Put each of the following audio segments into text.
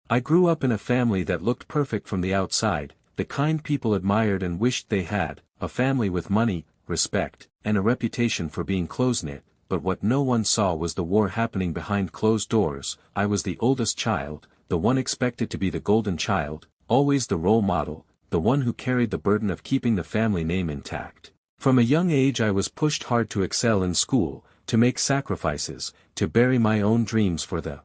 I grew up in a family that looked perfect from the outside, the kind people admired and wished they had, a family with money, respect, and a reputation for being close-knit, but what no one saw was the war happening behind closed doors. I was the oldest child, the one expected to be the golden child, always the role model, the one who carried the burden of keeping the family name intact. From a young age I was pushed hard to excel in school, to make sacrifices, to bury my own dreams for the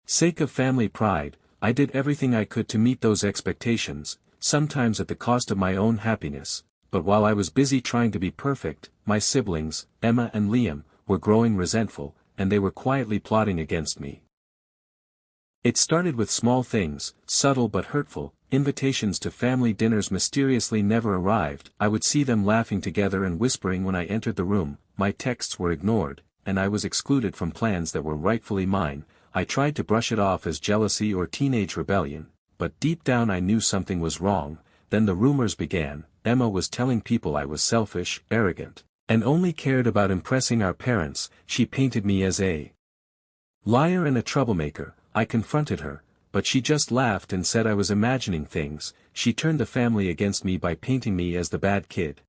sake of family pride. I did everything I could to meet those expectations, sometimes at the cost of my own happiness, but while I was busy trying to be perfect, my siblings, Emma and Liam, were growing resentful, and they were quietly plotting against me. It started with small things, subtle but hurtful. Invitations to family dinners mysteriously never arrived. I would see them laughing together and whispering when I entered the room. My texts were ignored, and I was excluded from plans that were rightfully mine. I tried to brush it off as jealousy or teenage rebellion, but deep down I knew something was wrong. Then the rumors began. Emma was telling people I was selfish, arrogant, and only cared about impressing our parents. She painted me as a liar and a troublemaker. I confronted her, but she just laughed and said I was imagining things. She turned the family against me by painting me as the bad kid.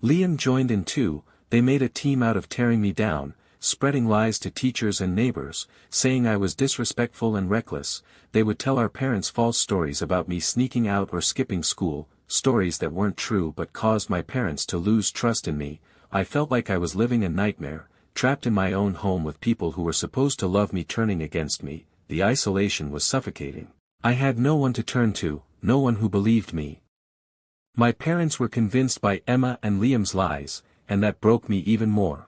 Liam joined in too. They made a team out of tearing me down, spreading lies to teachers and neighbors, saying I was disrespectful and reckless. They would tell our parents false stories about me sneaking out or skipping school, stories that weren't true but caused my parents to lose trust in me. I felt like I was living a nightmare, trapped in my own home with people who were supposed to love me turning against me. The isolation was suffocating. I had no one to turn to, no one who believed me. My parents were convinced by Emma and Liam's lies, and that broke me even more.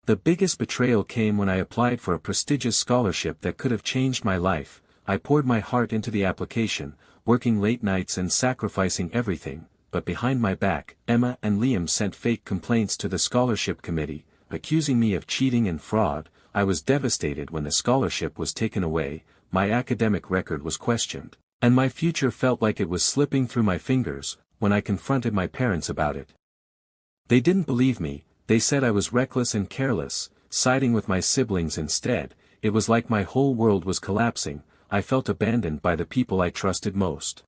The biggest betrayal came when I applied for a prestigious scholarship that could have changed my life. I poured my heart into the application, working late nights and sacrificing everything, but behind my back, Emma and Liam sent fake complaints to the scholarship committee, accusing me of cheating and fraud. I was devastated when the scholarship was taken away. My academic record was questioned, and my future felt like it was slipping through my fingers. When I confronted my parents about it, they didn't believe me. They said I was reckless and careless, siding with my siblings instead. It was like my whole world was collapsing. I felt abandoned by the people I trusted most.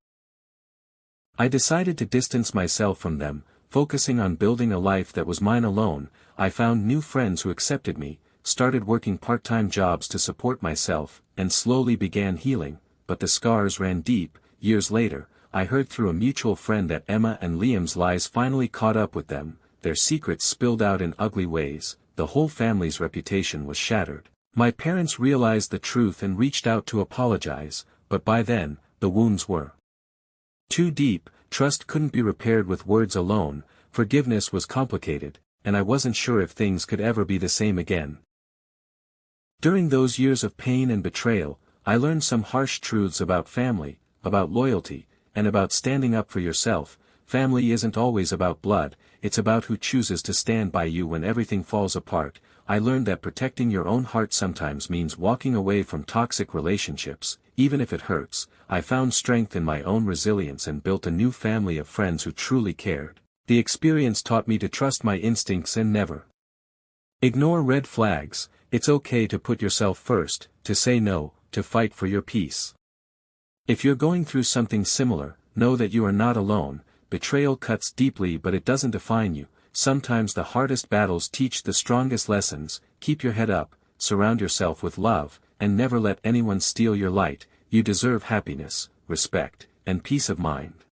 I decided to distance myself from them, focusing on building a life that was mine alone. I found new friends who accepted me, started working part-time jobs to support myself, and slowly began healing, but the scars ran deep. Years later, I heard through a mutual friend that Emma and Liam's lies finally caught up with them. Their secrets spilled out in ugly ways. The whole family's reputation was shattered. My parents realized the truth and reached out to apologize, but by then, the wounds were too deep. Trust couldn't be repaired with words alone. Forgiveness was complicated, and I wasn't sure if things could ever be the same again. During those years of pain and betrayal, I learned some harsh truths about family, about loyalty, and about standing up for yourself. Family isn't always about blood, it's about who chooses to stand by you when everything falls apart. I learned that protecting your own heart sometimes means walking away from toxic relationships, even if it hurts. I found strength in my own resilience and built a new family of friends who truly cared. The experience taught me to trust my instincts and never ignore red flags. It's okay to put yourself first, to say no, to fight for your peace. If you're going through something similar, know that you are not alone. Betrayal cuts deeply, but it doesn't define you. Sometimes the hardest battles teach the strongest lessons. Keep your head up, surround yourself with love, and never let anyone steal your light. You deserve happiness, respect, and peace of mind.